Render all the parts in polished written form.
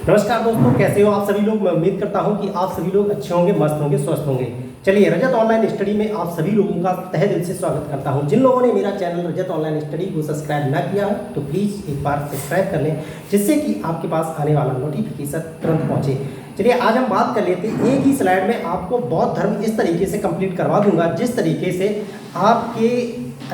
नमस्कार दोस्तों, कैसे हो आप सभी लोग। मैं उम्मीद करता हूं कि आप सभी लोग अच्छे होंगे, मस्त होंगे, स्वस्थ होंगे। चलिए, रजत ऑनलाइन स्टडी में आप सभी लोगों का तहे दिल से स्वागत करता हूं। जिन लोगों ने मेरा चैनल रजत ऑनलाइन स्टडी को सब्सक्राइब ना किया हो तो प्लीज़ एक बार सब्सक्राइब कर लें, जिससे कि आपके पास आने वाला नोटिफिकेशन तुरंत पहुँचे। चलिए, आज हम बात कर लेते हैं। एक ही स्लाइड में आपको बौद्ध धर्म इस तरीके से कंप्लीट करवा दूंगा जिस तरीके से आपके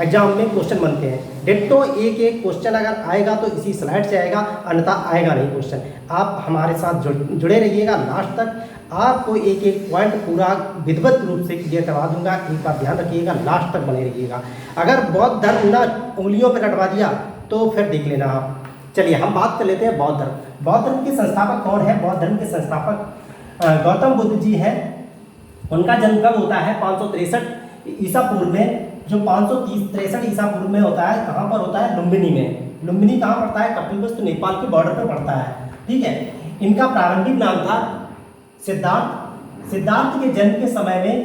एग्जाम में क्वेश्चन बनते हैं। डिट्टो एक एक क्वेश्चन अगर आएगा तो इसी स्लाइड से आएगा, अन्यथा आएगा नहीं क्वेश्चन। आप हमारे साथ जुड़े रहिएगा लास्ट तक। आपको एक एक पॉइंट पूरा विधिवत रूप से क्लियर करवा दूंगा। एक बात ध्यान रखिएगा, लास्ट तक बने रहिएगा। अगर बौद्ध धर्म ना उंगलियों पर रटवा दिया तो फिर देख लेना आप। चलिए, हम बात कर लेते हैं बौद्ध धर्म। बौद्ध धर्म के संस्थापक कौन है? बौद्ध धर्म के संस्थापक गौतम बुद्ध जी हैं। उनका जन्म कब होता है? 563 ईसा पूर्व में। जो 563 ईसा पूर्व में होता है, कहाँ पर होता है? लुम्बिनी में। लुम्बिनी कहाँ पड़ता है? कपिलवस्तु नेपाल के बॉर्डर पर पड़ता है। ठीक है। इनका प्रारंभिक नाम था सिद्धार्थ। सिद्धार्थ के जन्म के समय में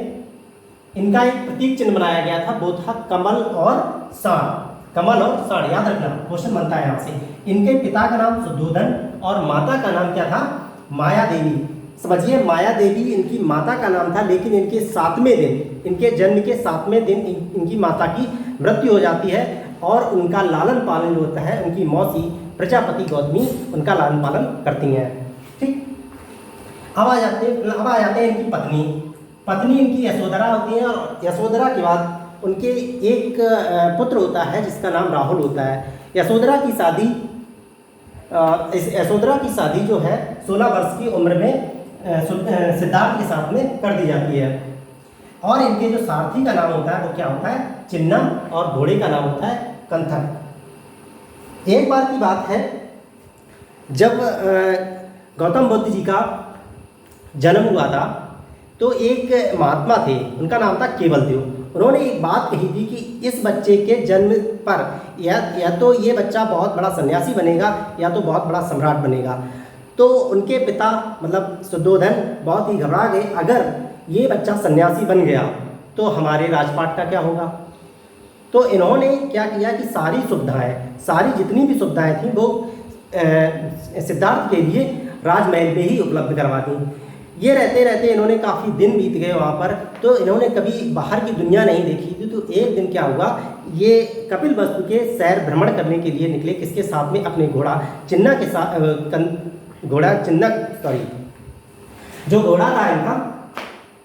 इनका एक प्रतीक चिन्ह बनाया गया था, वो था कमल और साण। कमल और साण याद रखना, क्वेश्चन बनता है यहाँ से। इनके पिता का नाम शुद्धोधन और माता का नाम क्या था? माया देवी। समझिए, माया देवी इनकी माता का नाम था, लेकिन इनके 7वें दिन, इनके जन्म के 7वें दिन इनकी माता की मृत्यु हो जाती है और उनका लालन पालन जो होता है, उनकी मौसी प्रजापति गौतमी उनका लालन पालन करती हैं। ठीक। अब आ जाते हैं इनकी पत्नी। पत्नी इनकी यशोधरा होती है और यशोधरा के बाद उनके एक पुत्र होता है जिसका नाम राहुल होता है। यशोधरा की शादी जो है 16 वर्ष की उम्र में सिद्धार्थ के साथ में कर दी जाती है। और इनके जो सारथी का नाम होता है वो क्या होता है? चिन्ना। और घोड़े का नाम होता है कंथक। एक बार की बात है, जब गौतम बुद्ध जी का जन्म हुआ था तो एक महात्मा थे, उनका नाम था केवलदेव। उन्होंने एक बात कही थी कि इस बच्चे के जन्म पर या तो ये बच्चा बहुत बड़ा सन्यासी बनेगा या तो बहुत बड़ा सम्राट बनेगा। तो उनके पिता मतलब शुद्धोधन बहुत ही घबरा गए। अगर ये बच्चा सन्यासी बन गया तो हमारे राजपाट का क्या होगा? तो इन्होंने क्या किया कि सारी जितनी भी सुविधाएं थी वो सिद्धार्थ के लिए राजमहल में ही उपलब्ध करवा दी। ये रहते रहते इन्होंने काफ़ी दिन बीत गए वहाँ पर, तो इन्होंने कभी बाहर की दुनिया नहीं देखी थी। तो एक दिन क्या हुआ, ये कपिलवस्तु के सैर भ्रमण करने के लिए निकले। किसके साथ में? अपने घोड़ा चिन्ना के साथ। जो घोड़ा था इनका,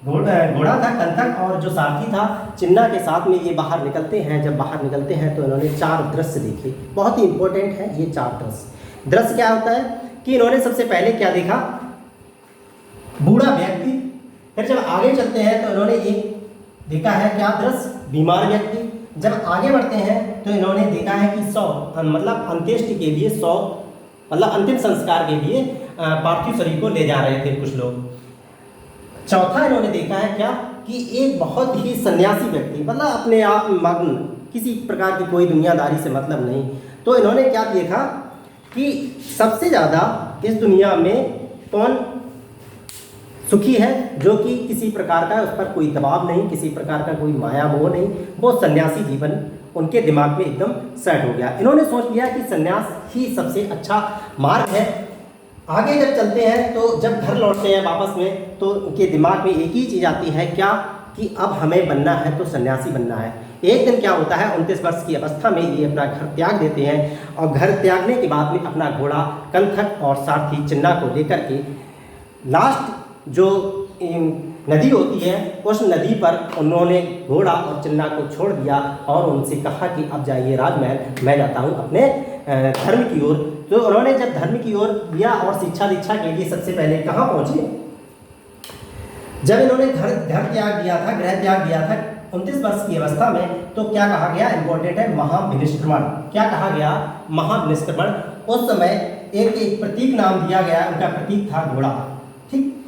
घोड़ा था कंथक, और जो सारथी था चिन्ना के साथ में ये बाहर निकलते हैं। जब बाहर निकलते हैं तो इन्होंने 4 दृश्य देखे। बहुत ही इंपॉर्टेंट है ये 4 दृश्य। दृश्य क्या होता है कि इन्होंने सबसे पहले क्या देखा? बूढ़ा व्यक्ति। फिर जब आगे चलते हैं तो इन्होंने एक देखा है क्या दृश्य? बीमार व्यक्ति। जब आगे बढ़ते हैं तो इन्होंने देखा है कि 100 मतलब अंत्येष्टि के लिए 100 मतलब अंतिम संस्कार के लिए पार्थिव शरीर को ले जा रहे थे कुछ लोग। चौथा इन्होंने देखा है क्या कि एक बहुत ही सन्यासी व्यक्ति, मतलब अपने आप में मग्न, किसी प्रकार की कोई दुनियादारी से मतलब नहीं। तो इन्होंने क्या देखा कि सबसे ज़्यादा इस दुनिया में कौन सुखी है, जो कि किसी प्रकार का उस पर कोई दबाव नहीं, किसी प्रकार का कोई माया मोह नहीं। वो सन्यासी जीवन उनके दिमाग में एकदम सेट हो गया। इन्होंने सोच लिया कि सन्यास ही सबसे अच्छा मार्ग है। आगे जब चलते हैं तो जब घर लौटते हैं वापस में तो उनके दिमाग में एक ही चीज़ आती है क्या कि अब हमें बनना है तो सन्यासी बनना है। एक दिन क्या होता है, 29 वर्ष की अवस्था में ये अपना घर त्याग देते हैं और घर त्यागने के बाद में अपना घोड़ा कंथक और सारथी चिन्ना को लेकर के लास्ट जो नदी होती है उस नदी पर उन्होंने घोड़ा और चिन्ना को छोड़ दिया और उनसे कहा कि अब जाइए राजमहल, मैं जाता हूँ अपने धर्म की ओर। तो उन्होंने जब धर्म की ओर लिया और शिक्षा दीक्षा के लिए सबसे पहले कहाँ पहुँचे? जब इन्होंने घर त्याग दिया था, गृह त्याग दिया था 29 वर्ष की अवस्था में, तो क्या कहा गया? इंपॉर्टेंट है, महाविनिष्क्रमण। क्या कहा गया? महाविनिष्क्रमण। उस समय एक प्रतीक नाम दिया गया, उनका प्रतीक था घोड़ा। ठीक।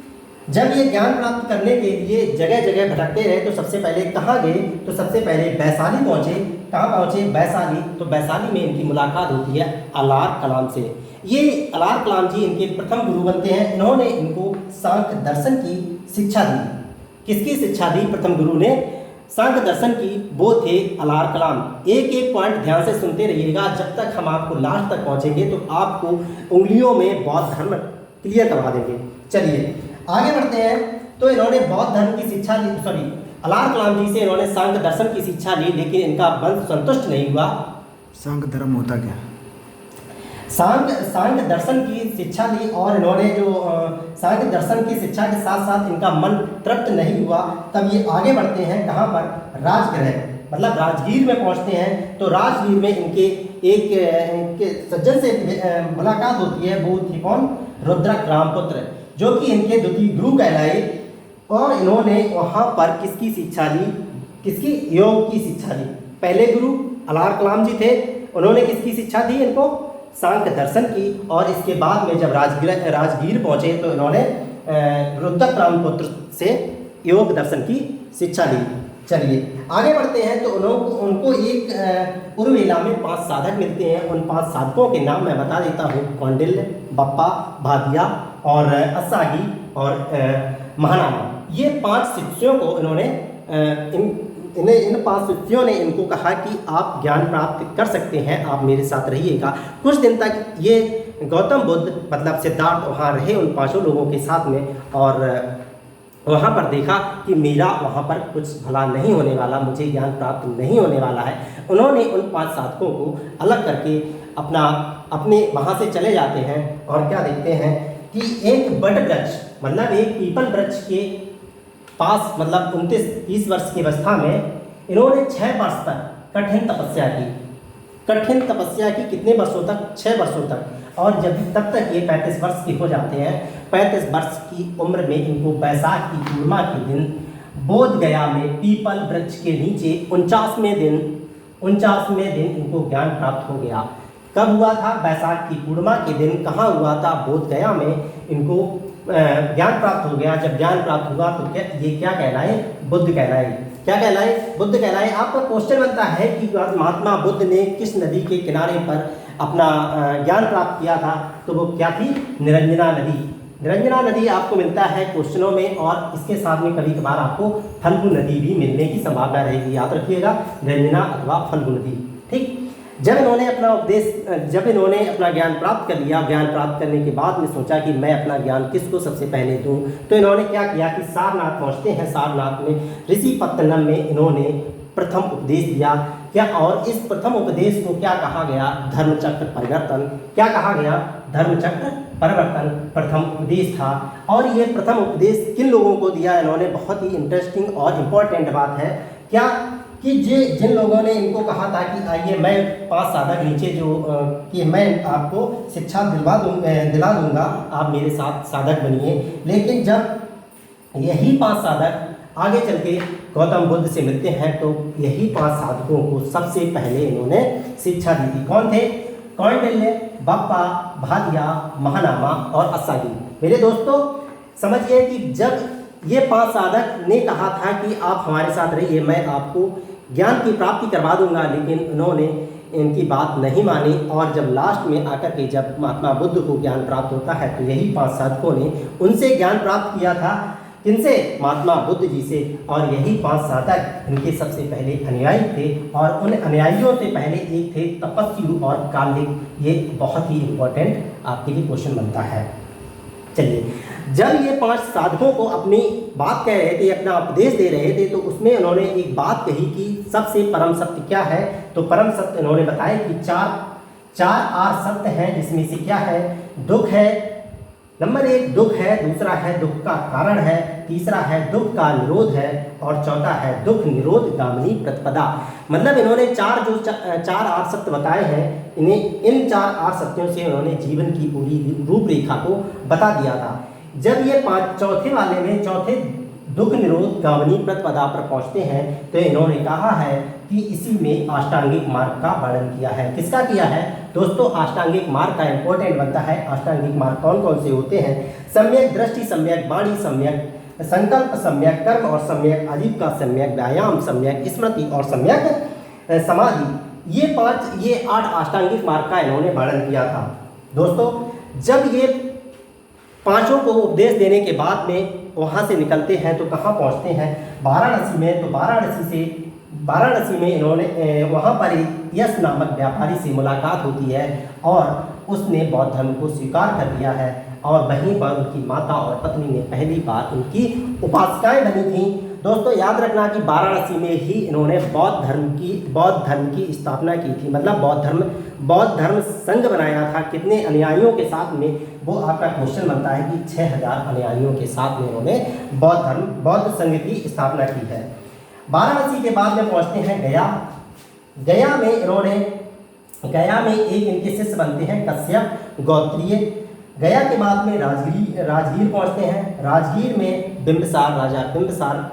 जब ये ज्ञान प्राप्त करने के लिए जगह जगह भटकते रहे तो सबसे पहले कहाँ गए? तो सबसे पहले वैशाली पहुँचे। कहाँ पहुँचे? वैशाली। तो वैशाली में इनकी मुलाकात होती है अलार कलाम से। ये अलार कलाम जी इनके प्रथम गुरु बनते हैं। इन्होंने इनको सांख्य दर्शन की शिक्षा दी। किसकी शिक्षा दी? प्रथम गुरु ने सांख्य दर्शन की, वो थे अलार कलाम। एक एक पॉइंट ध्यान से सुनते रहिएगा, जब तक हम आपको लास्ट तक पहुँचेंगे तो आपको उंगलियों में बौद्ध धर्म क्लियर करवा देंगे। चलिए आगे बढ़ते हैं। तो इन्होंने बौद्ध धर्म की शिक्षा ली, सॉरी अलार कलाम जी से इन्होंने सांख्य दर्शन की शिक्षा ली, लेकिन इनका वंश संतुष्ट नहीं हुआ। सांख्य धर्म होता क्या? सांख्य दर्शन की शिक्षा ली और इन्होंने जो सांख्य दर्शन की शिक्षा के साथ साथ इनका मन तृप्त नहीं हुआ। तब ये आगे बढ़ते हैं कहाँ पर? राजगृह, मतलब राजगीर में पहुँचते हैं। तो राजगीर में इनके इनके सज्जन से मुलाकात होती है। वो थे कौन? रुद्रक रामपुत्र, जो कि इनके द्वितीय गुरु कहलाए। और इन्होंने वहाँ पर किसकी शिक्षा ली? किसकी? योग की शिक्षा ली। पहले गुरु अलार कलाम जी थे, उन्होंने किसकी शिक्षा दी इनको? सांख्य दर्शन की। और इसके बाद में जब राजगीर पहुँचे तो इन्होंने रुद्रक रामपुत्र से योग दर्शन की शिक्षा ली। चलिए आगे बढ़ते हैं। तो उनको एक उर्वेला में 5 साधक मिलते हैं। उन 5 साधकों के नाम मैं बता देता हूँ। कौंडिल्य, बप्पा, भादिया और असागी और महानामा। ये 5 शिष्यों को इन्होंने इन 5 शिष्यों ने इनको कहा कि आप ज्ञान प्राप्त कर सकते हैं, आप मेरे साथ रहिएगा। कुछ दिन तक ये गौतम बुद्ध मतलब सिद्धार्थ वहाँ रहे उन 5 लोगों के साथ में। और वहाँ पर देखा कि मेरा वहाँ पर कुछ भला नहीं होने वाला, मुझे ज्ञान प्राप्त नहीं होने वाला है। उन्होंने उन 5 साधकों को अलग करके अपने वहाँ से चले जाते हैं। और क्या देखते हैं कि एक बड़ वृक्ष मतलब एक पीपल वृक्ष के पास मतलब 29-30 वर्ष की अवस्था में इन्होंने 6 वर्ष तक कठिन तपस्या की। कठिन तपस्या की कितने वर्षों तक? 6 वर्षों तक। और जब तब तक ये 35 वर्ष के हो जाते हैं। 35 वर्ष की उम्र में इनको बैसाख की पूर्णिमा के दिन बोध गया में पीपल वृक्ष के नीचे 49वें दिन इनको ज्ञान प्राप्त हो गया। कब हुआ था? बैसाख की पूर्णिमा के दिन। कहाँ हुआ था? बोध गया में इनको ज्ञान प्राप्त हो गया। जब ज्ञान प्राप्त हुआ तो ये क्या कहलाए? बुद्ध कहलाए। क्या कहलाए? बुद्ध कहलाए। आपका क्वेश्चन बनता है कि महात्मा बुद्ध ने किस नदी के किनारे पर अपना ज्ञान प्राप्त किया था? तो वो क्या थी? निरंजना नदी। निरंजना नदी आपको मिलता है क्वेश्चनों में। और इसके साथ में कभी कभार आपको फल्गु नदी भी मिलने की संभावना रहेगी, याद रखिएगा, निरंजना अथवा फल्गु नदी। ठीक। जब इन्होंने अपना ज्ञान प्राप्त कर लिया, ज्ञान प्राप्त करने के बाद में सोचा कि मैं अपना ज्ञान किसको सबसे पहले दूं, तो इन्होंने क्या किया कि सारनाथ पहुंचते हैं। सारनाथ में ऋषि पत्तनम में इन्होंने प्रथम उपदेश दिया। क्या? और इस प्रथम उपदेश को क्या कहा गया? धर्मचक्र परिवर्तन। क्या कहा गया? धर्मचक्र परिवर्तन प्रथम उपदेश था। और ये प्रथम उपदेश किन लोगों को दिया इन्होंने? बहुत ही इंटरेस्टिंग और इम्पोर्टेंट बात है। क्या? कि जिन लोगों ने इनको कहा था कि आइए मैं 5 साधक नीचे जो कि मैं आपको शिक्षा दिला दूंगा, आप मेरे साथ साधक बनिए। लेकिन जब यही 5 साधक आगे चल के गौतम बुद्ध से मिलते हैं तो यही 5 साधकों को सबसे पहले इन्होंने शिक्षा दी थी। कौन थे? कौंडिल्य, बप्पा, भादिया, महानामा और असागी। मेरे दोस्तों समझिए कि जब ये 5 साधक ने कहा था कि आप हमारे साथ रहिए, मैं आपको ज्ञान की प्राप्ति करवा दूंगा, लेकिन उन्होंने इनकी बात नहीं मानी। और जब लास्ट में आकर के जब महात्मा बुद्ध को ज्ञान प्राप्त होता है तो यही 5 साधकों ने उनसे ज्ञान प्राप्त किया था। किनसे? महात्मा बुद्ध जी से। और यही 5 साधक इनके सबसे पहले अनुयायी थे। और उन अनुयायियों से पहले एक थे तपस्वी और कालिक। ये बहुत ही इम्पोर्टेंट आपके लिए क्वेश्चन बनता है। चलिए, जब ये 5 साधकों को अपनी बात कह रहे थे, अपना उपदेश दे रहे थे, तो उसमें उन्होंने एक बात कही कि सबसे परम सत्य क्या है? तो परम सत्य उन्होंने बताया कि चार आर सत्य हैं, जिसमें से क्या है? दुख है, नंबर 1 दुख है, दूसरा है दुख का कारण है, तीसरा है दुख का निरोध है और चौथा है दुख निरोध गामिनी प्रतिपदा। मतलब इन्होंने 4 आर सत्य बताए हैं। इन 4 आर सत्यों से उन्होंने जीवन की पूरी रूपरेखा को बता दिया था। जब ये चौथे वाले में चौथे दुख निरोध गामिनी प्रतिपदा पर पहुंचते हैं तो इन्होंने कहा है कि इसी में अष्टांगिक मार्ग का वर्णन किया है। किसका किया है दोस्तों? अष्टांगिक मार्ग का इंपॉर्टेंट बनता है। अष्टांगिक मार्ग कौन कौन से होते हैं? सम्यक दृष्टि, सम्यक वाणी, सम्यक संकल्प, सम्यक कर्म और सम्यक आजीविका, सम्यक व्यायाम, सम्यक स्मृति और सम्यक समाधि। ये 8 अष्टांगिक मार्ग का इन्होंने वर्णन किया था। दोस्तों जब ये 5 को उपदेश देने के बाद में वहाँ से निकलते हैं तो कहाँ पहुँचते हैं? वाराणसी में। तो वाराणसी में इन्होंने वहाँ पर यश नामक व्यापारी से मुलाकात होती है और उसने बौद्ध धर्म को स्वीकार कर लिया है और वहीं पर उनकी माता और पत्नी ने पहली बार उनकी उपासिकाएं बनी थीं। दोस्तों याद रखना कि वाराणसी में ही इन्होंने बौद्ध धर्म की स्थापना की थी, मतलब बौद्ध धर्म संघ बनाया था। कितने अनुयायियों के साथ में, वो आपका क्वेश्चन बनता है कि 6000 अनुयायियों के साथ में इन्होंने बौद्ध संघ की स्थापना की है। वाराणसी के बाद में पहुंचते हैं गया। गया में एक इनके शिष्य बनते हैं कश्यप गोत्रीय। गया के बाद में राजगीर पहुंचते हैं। राजगीर में राजा बिंबिसार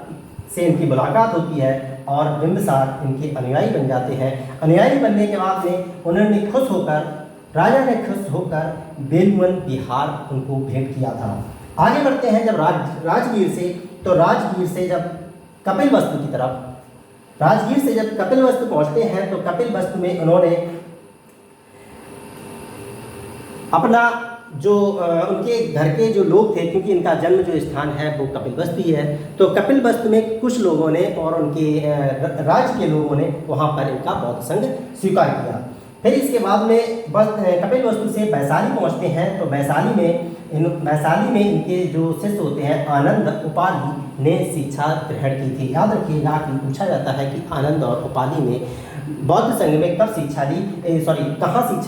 से इनकी मुलाकात होती है और बिंबिसार इनके अनुयायी बन जाते हैं। अनुयायी बनने के बाद में राजा ने खुश होकर बेलवन बिहार उनको भेंट किया था। आगे बढ़ते हैं जब राजगीर से जब कपिलवस्तु पहुंचते हैं तो कपिलवस्तु में उन्होंने अपना जो उनके घर के जो लोग थे, क्योंकि इनका जन्म जो स्थान है वो कपिलवस्तु ही है, तो कपिलवस्तु में कुछ लोगों ने और उनके राज्य के लोगों ने वहाँ पर इनका बौद्ध संघ स्वीकार किया। फिर इसके बाद में कपिलवस्तु से वैशाली पहुँचते हैं। तो वैशाली में इनके जो शिष्य होते हैं आनंद उपाली ने शिक्षा ग्रहण की थी। याद रखिएगा कि पूछा जाता है कि आनंद और उपाली ने बौद्ध संघ में कहाँ शिक्षा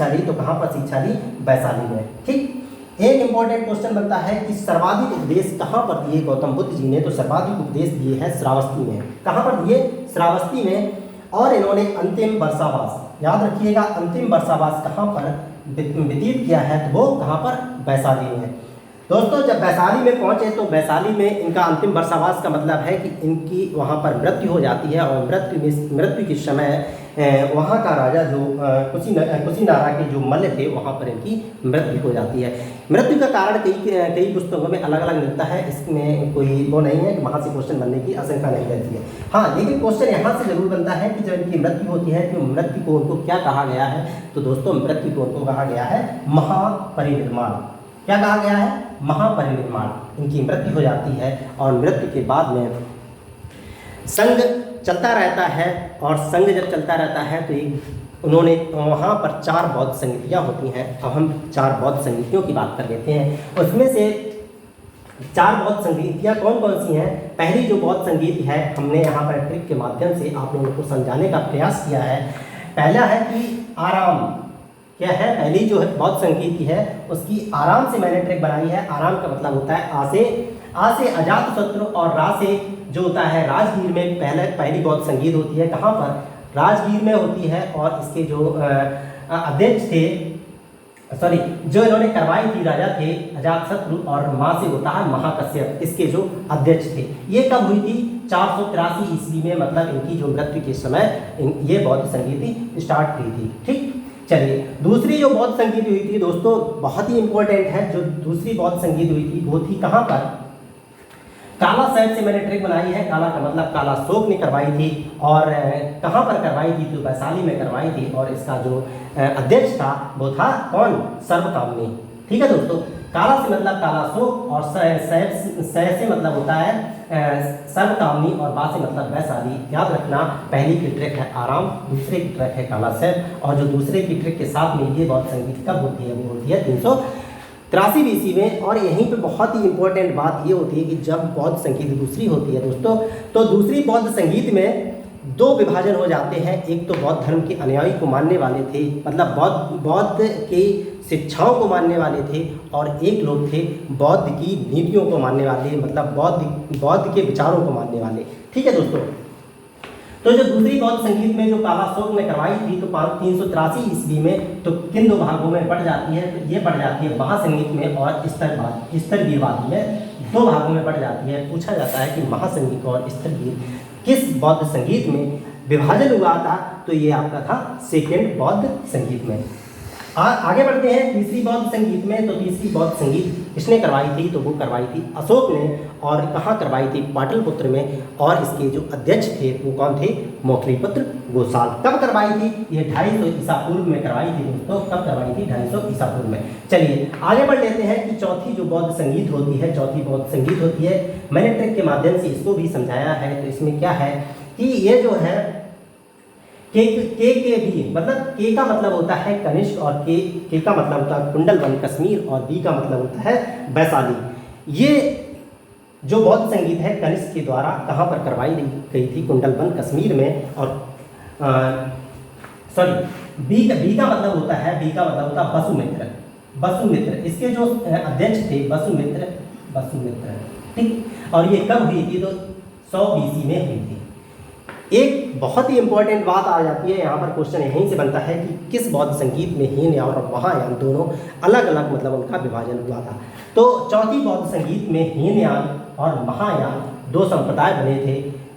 ली, तो कहाँ पर शिक्षा ली? वैशाली में। ठीक, एक इंपॉर्टेंट क्वेश्चन बनता है कि सर्वाधिक उपदेश कहाँ पर दिए गौतम बुद्ध जी ने? तो सर्वाधिक उपदेश दिए हैं श्रावस्ती में। कहाँ पर दिए? श्रावस्ती में। और इन्होंने अंतिम वर्षावास, याद रखिएगा, अंतिम वर्षावास कहाँ पर व्यतीत किया है? तो वो कहाँ पर? वैशाली में। दोस्तों जब वैशाली में पहुंचे तो वैशाली में इनका अंतिम वर्षावास का मतलब है कि इनकी वहाँ पर मृत्यु हो जाती है और मृत्यु के समय वहाँ का राजा जो कुशीनारा के जो मल्ल थे वहाँ पर इनकी मृत्यु हो जाती है। मृत्यु का कारण कई पुस्तकों में अलग अलग मिलता है, इसमें कोई वो नहीं है कि वहाँ से क्वेश्चन बनने की आशंका नहीं रहती है। हाँ, लेकिन क्वेश्चन यहाँ से जरूर बनता है कि जब इनकी मृत्यु होती है तो मृत्यु को उनको क्या कहा गया है? तो दोस्तों मृत्यु को उनको कहा गया है महापरिनिर्वाण। क्या कहा गया है? महापरिनिर्वाण। इनकी मृत्यु हो जाती है और मृत्यु के बाद में संघ चलता रहता है और संघ जब चलता रहता है तो उन्होंने वहाँ पर 4 बौद्ध संगीतियाँ होती हैं। अब हम 4 बौद्ध संगीतियों की बात कर लेते हैं। उसमें से 4 बौद्ध संगीतियाँ कौन कौन सी हैं? पहली जो बौद्ध संगीत है हमने यहाँ पर ट्रिक के माध्यम से आप लोगों को समझाने का प्रयास किया है। पहला है कि आराम। क्या है? पहली जो है बौद्ध संगीत है उसकी आराम से मैंने ट्रिक बनाई है। आराम का मतलब होता है आ से अजातशत्रु और रा से जो होता है राजगीर में पहली बौद्ध संगीत होती है। कहाँ पर? राजगीर में होती है। और इसके जो अध्यक्ष थे, जो इन्होंने करवाई थी राजा थे अजातशत्रु और माँ से होता है महाकश्यप, इसके जो अध्यक्ष थे। ये कब हुई थी? 483 ईस्वी में, मतलब इनकी जो मृत्यु के समय ये बौद्ध संगीति स्टार्ट हुई थी। ठीक, चलिए दूसरी जो बौद्ध संगीत हुई थी दोस्तों बहुत ही इंपॉर्टेंट है। जो दूसरी बौद्ध संगीत हुई थी वो थी कहाँ पर? काला साहेब से मैंने ट्रिक बनाई है। काला का मतलब काला शोक ने करवाई थी। और कहाँ पर करवाई थी? तो वैशाली में करवाई थी। और इसका जो अध्यक्ष था वो था कौन? सर्वकामनी। ठीक है दोस्तों, काला से मतलब काला शोक और सह से मतलब होता है सर्वकामनी और बा से मतलब वैशाली। याद रखना, पहली की ट्रिक है आराम, दूसरे की ट्रिक है काला सैफ, और जो दूसरे की ट्रिक के साथ में ये बौद्ध संगीत कब होती है? वो होती है 383 ईस्वी में। और यहीं पे बहुत ही इंपॉर्टेंट बात ये होती है कि जब बौद्ध संगीत दूसरी होती है दोस्तों, तो दूसरी बौद्ध संगीत में 2 विभाजन हो जाते हैं। एक तो बौद्ध धर्म के अनुयायी को मानने वाले थे, मतलब बौद्ध की शिक्षाओं को मानने वाले थे, और एक लोग थे बौद्ध की नीतियों को मानने वाले, मतलब बौद्ध के विचारों को मानने वाले। ठीक है दोस्तों, तो जो दूसरी बौद्ध संगीत में जो काला शोक ने करवाई थी तो 383 ईस्वी में, तो किन 2 भागों में बढ़ जाती है? तो ये बढ़ जाती है महासंगीत में और स्तरगीरवादी में, 2 भागों में बढ़ जाती है। पूछा जाता है कि महासंगीत और स्तरगीर किस बौद्ध संगीत में विभाजन हुआ था? तो ये आपका था सेकेंड बौद्ध संगीत में। आगे बढ़ते हैं तीसरी बौद्ध संगीत में। तो तीसरी बौद्ध संगीत किसने करवाई थी? तो वो करवाई थी अशोक ने। और कहाँ करवाई थी? पाटलिपुत्र में। और इसके जो अध्यक्ष थे वो कौन थे? मौखलीपुत्र गोसाल। कब करवाई थी? ये 250 ईसा पूर्व में करवाई थी दोस्तों। कब करवाई थी? 250 ईसा पूर्व में। चलिए आगे बढ़ लेते हैं कि चौथी जो बौद्ध संगीत होती है, चौथी बौद्ध संगीत होती है, मैंने ट्रिक के माध्यम से इसको भी समझाया है। तो इसमें क्या है कि ये जो है के भी, मतलब के का मतलब होता है कनिष्क और के का मतलब होता है कुंडल वन कश्मीर और बी का मतलब होता है वैशाली। ये जो बौद्ध संगीत है कनिष्क के द्वारा कहाँ पर करवाई गई थी? कुंडल वन कश्मीर में। और सॉरी बी का मतलब होता है, बी का मतलब होता है वसुमित्र। वसुमित्र इसके जो अध्यक्ष थे वसुमित्र, ठीक। और ये कब हुई थी? तो 100 BC में हुई थी। एक बहुत ही इंपॉर्टेंट बात आ जाती है यहाँ पर, क्वेश्चन यहीं से बनता है कि किस बौद्ध संगीत में हीनयान और महायान दोनों अलग अलग मतलब उनका विभाजन हुआ था? तो चौथी बौद्ध संगीत में हीनयान और महायान दो संप्रदाय बने थे।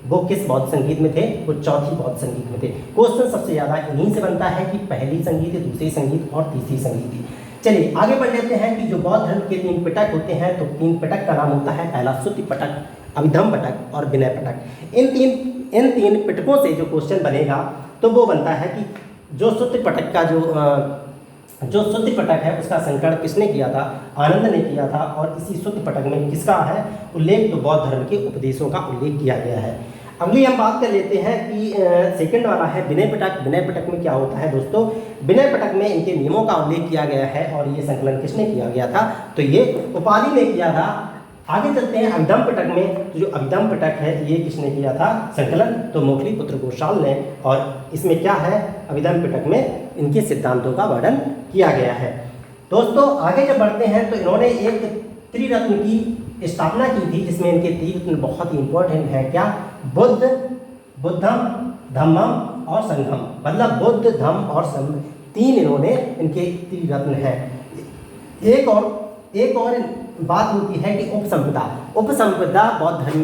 वो किस बौद्ध संगीत में थे? वो चौथी बौद्ध संगीत में थे। क्वेश्चन सबसे ज़्यादा इन्हीं से बनता है कि पहली संगीत, दूसरी संगीत और तीसरी संगीत। चलिए आगे बढ़ लेते हैं कि जो बौद्ध धर्म के 3 पिटक होते हैं, तो 3 पिटक का नाम होता है पहला सुत्ति पिटक, अभिधम्म पिटक और विनय पिटक। इन तीन पिटकों से जो क्वेश्चन बनेगा तो वो बनता है कि जो सुत्ति पिटक का जो सुत्ति पिटक है उसका संकलन किसने किया था? आनंद ने किया था। और इसी सुत्ति पिटक में किसका है उल्लेख? तो बौद्ध धर्म के उपदेशों का उल्लेख किया गया है। अगली हम बात कर लेते हैं कि सेकंड वाला है विनय पिटक। विनय पिटक में क्या होता है दोस्तों? विनय पिटक में इनके नियमों का उल्लेख किया गया है और ये संकलन किसने किया गया था? तो ये उपालि ने किया था। आगे चलते हैं अभिधम्म पिटक में। तो जो अभिधम्म पिटक है ये किसने किया था संकलन? तो मोखली पुत्र घोषाल ने। और इसमें क्या है? अभिधम्म पिटक में इनके सिद्धांतों का वर्णन किया गया है। दोस्तों आगे जब बढ़ते हैं तो इन्होंने एक त्रिरत्न की स्थापना की थी, जिसमें इनके त्रिरत्न बहुत ही इंपॉर्टेंट है। क्या? बुद्धम, धम्मम और संघम, मतलब बुद्ध, धम्म और संघ, 3 इन्होंने इनके त्रिरत्न हैं। एक और बात होती है कि उपसंपदा बौद्ध धर्म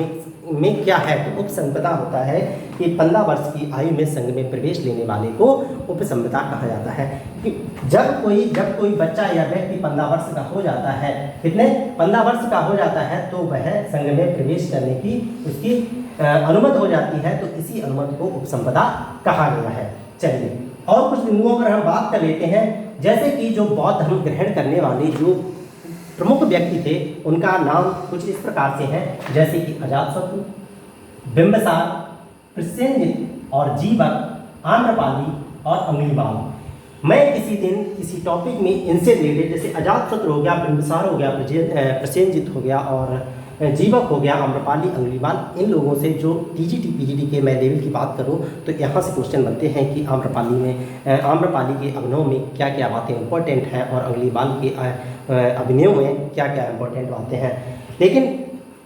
में क्या है? तो उपसंपदा होता है कि 15 वर्ष की आयु में संघ में प्रवेश लेने वाले को उपसंपदा कहा जाता है। कि जब कोई बच्चा या व्यक्ति 15 वर्ष का हो जाता है, कितने? 15 वर्ष का हो जाता है, तो वह संघ में प्रवेश करने की उसकी अनुमति हो जाती है। तो इसी अनुमति को उपसंपदा कहा गया है। चलिए और कुछ बिंदुओं पर हम बात कर लेते हैं, जैसे कि जो बौद्ध धर्म ग्रहण करने वाले जो प्रमुख व्यक्ति थे उनका नाम कुछ इस प्रकार से है, जैसे कि अजातशत्रु, बिंबिसार, प्रसेनजित और जीवक, आम्रपाली और अंगुलीमाल। मैं किसी दिन किसी टॉपिक में इनसे रिलेटेड, जैसे अजातशत्रु हो गया, बिंबिसार हो गया, प्रसेनजित हो गया और जीवक हो गया, आम्रपाली, अंगुलीमाल, इन लोगों से जो टीजीटी पीजीटी के मैं लेवल की बात करूं तो यहाँ से क्वेश्चन बनते हैं कि आम्रपाली के अभिनव में क्या क्या बातें इंपॉर्टेंट हैं और अंगुलीमाल के अभिनव में क्या क्या इंपॉर्टेंट बातें हैं। लेकिन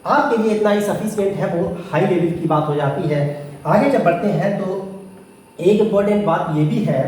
आपके लिए इतना ही सफिशिएंट है, वो हाई लेवल की बात हो जाती है। आगे जब बढ़ते हैं तो एक इम्पॉर्टेंट बात ये भी है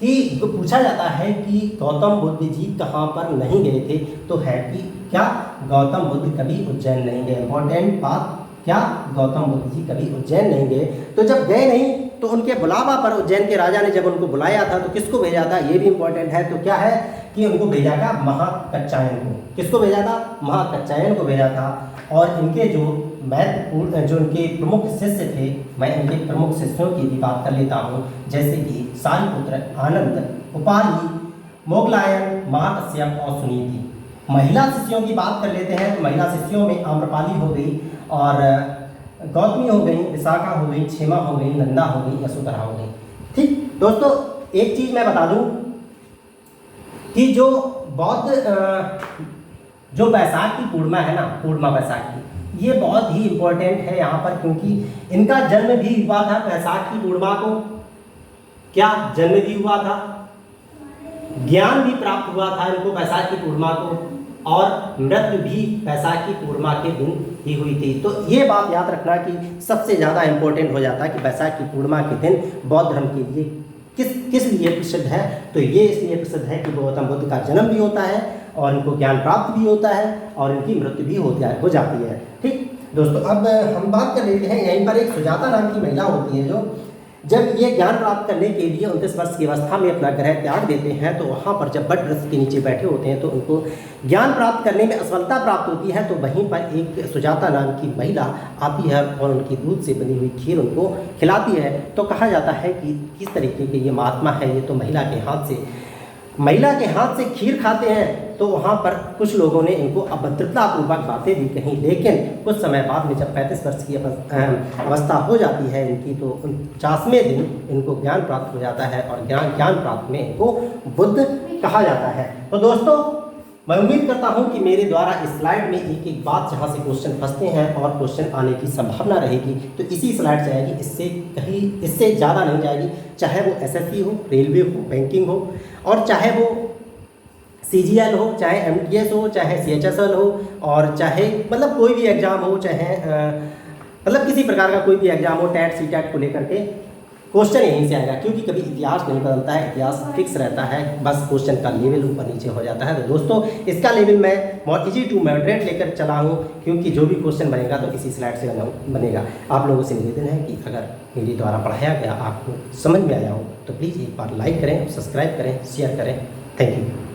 कि पूछा जाता है कि गौतम बुद्ध जी कहाँ पर नहीं गए थे? तो है कि क्या? गौतम बुद्ध कभी उज्जैन नहीं गए। इंपॉर्टेंट बात, क्या? गौतम बुद्ध जी कभी उज्जैन नहीं गए। तो जब गए नहीं तो उनके बुलावा पर उज्जैन के राजा ने जब उनको बुलाया था तो किसको भेजा था? ये भी इंपॉर्टेंट है। तो क्या है कि उनको भेजा था महाकच्चायन को। किसको भेजा था? महाकच्चायन को भेजा था। और इनके जो महत्वपूर्ण जो इनके प्रमुख शिष्य थे, मैं इनके प्रमुख शिष्यों की भी बात कर लेता हूँ, जैसे कि सारिपुत्र, आनंद, उपाली, मोगलायन, महाकश्यप और सुनीति। महिला शिष्यों की बात कर लेते हैं। तो महिला शिष्यों में आम्रपाली हो गई और गौतमी हो गई, विशाखा हो गई, क्षेमा हो गई, नंदा हो गई, यशोधरा हो गई। ठीक दोस्तों, एक चीज़ मैं बता दूं कि जो बौद्ध जो बैसाख की पूर्णिमा है ना, पूर्णिमा बैसाखी, ये बहुत ही इम्पोर्टेंट है यहाँ पर, क्योंकि इनका जन्म भी हुआ था बैसाख की पूर्णिमा को। क्या जन्म भी हुआ था? ज्ञान भी प्राप्त हुआ था इनको बैसाख की पूर्णिमा को, और मृत्यु भी बैसाख की पूर्णिमा के दिन ही हुई थी। तो ये बात याद रखना कि सबसे ज़्यादा इम्पोर्टेंट हो जाता है कि बैसाख की पूर्णिमा के दिन बौद्ध धर्म के लिए किस लिए प्रसिद्ध है? तो ये इसलिए प्रसिद्ध है कि गौतम बुद्ध का जन्म भी होता है और इनको ज्ञान प्राप्त भी होता है और इनकी मृत्यु भी हो जाती है। ठीक दोस्तों, अब हम बात कर लेते हैं, यहीं पर एक सुजाता नाम की महिला होती है जो जब ये ज्ञान प्राप्त करने के लिए 29 वर्ष की अवस्था में अपना ग्रह त्याग देते हैं, तो वहाँ पर जब बट वृक्ष के नीचे बैठे होते हैं तो उनको ज्ञान प्राप्त करने में असफलता प्राप्त होती है। तो वहीं पर एक सुजाता नाम की महिला आती है और उनकी दूध से बनी हुई खीर उनको खिलाती है। तो कहा जाता है कि किस तरीके के ये महात्मा है, ये तो महिला के हाथ से खीर खाते हैं। तो वहाँ पर कुछ लोगों ने इनको अभद्रतापूर्वक बातें भी कहीं, लेकिन कुछ समय बाद में जब 35 वर्ष की अवस्था हो जाती है इनकी, तो 49वें दिन इनको ज्ञान प्राप्त हो जाता है और ज्ञान प्राप्त में इनको बुद्ध कहा जाता है। तो दोस्तों, मैं उम्मीद करता हूं कि मेरे द्वारा इस स्लाइड में एक एक बात जहां से क्वेश्चन फंसते हैं और क्वेश्चन आने की संभावना रहेगी तो इसी स्लाइड से आएगी, इससे ज़्यादा नहीं जाएगी। चाहे वो एसएससी हो, रेलवे हो, बैंकिंग हो, और चाहे वो सीजीएल हो, चाहे एमटीएस हो, चाहे सीएचएसएल हो, और चाहे मतलब कोई भी एग्ज़ाम हो, चाहे मतलब किसी प्रकार का कोई भी एग्ज़ाम हो, टेट सीटेट को लेकर के क्वेश्चन यहीं से आएगा, क्योंकि कभी इतिहास नहीं बदलता है, इतिहास फिक्स रहता है, बस क्वेश्चन का लेवल ऊपर नीचे हो जाता है। तो दोस्तों, इसका लेवल मैं बहुत इजी टू मॉडरेट लेकर चला हूँ, क्योंकि जो भी क्वेश्चन बनेगा तो इसी स्लाइड से बनेगा। आप लोगों से निवेदन है कि अगर मेरे द्वारा पढ़ाया गया आपको समझ में आया हो तो प्लीज़ एक बार लाइक करें, सब्सक्राइब करें, शेयर करें। Thank you.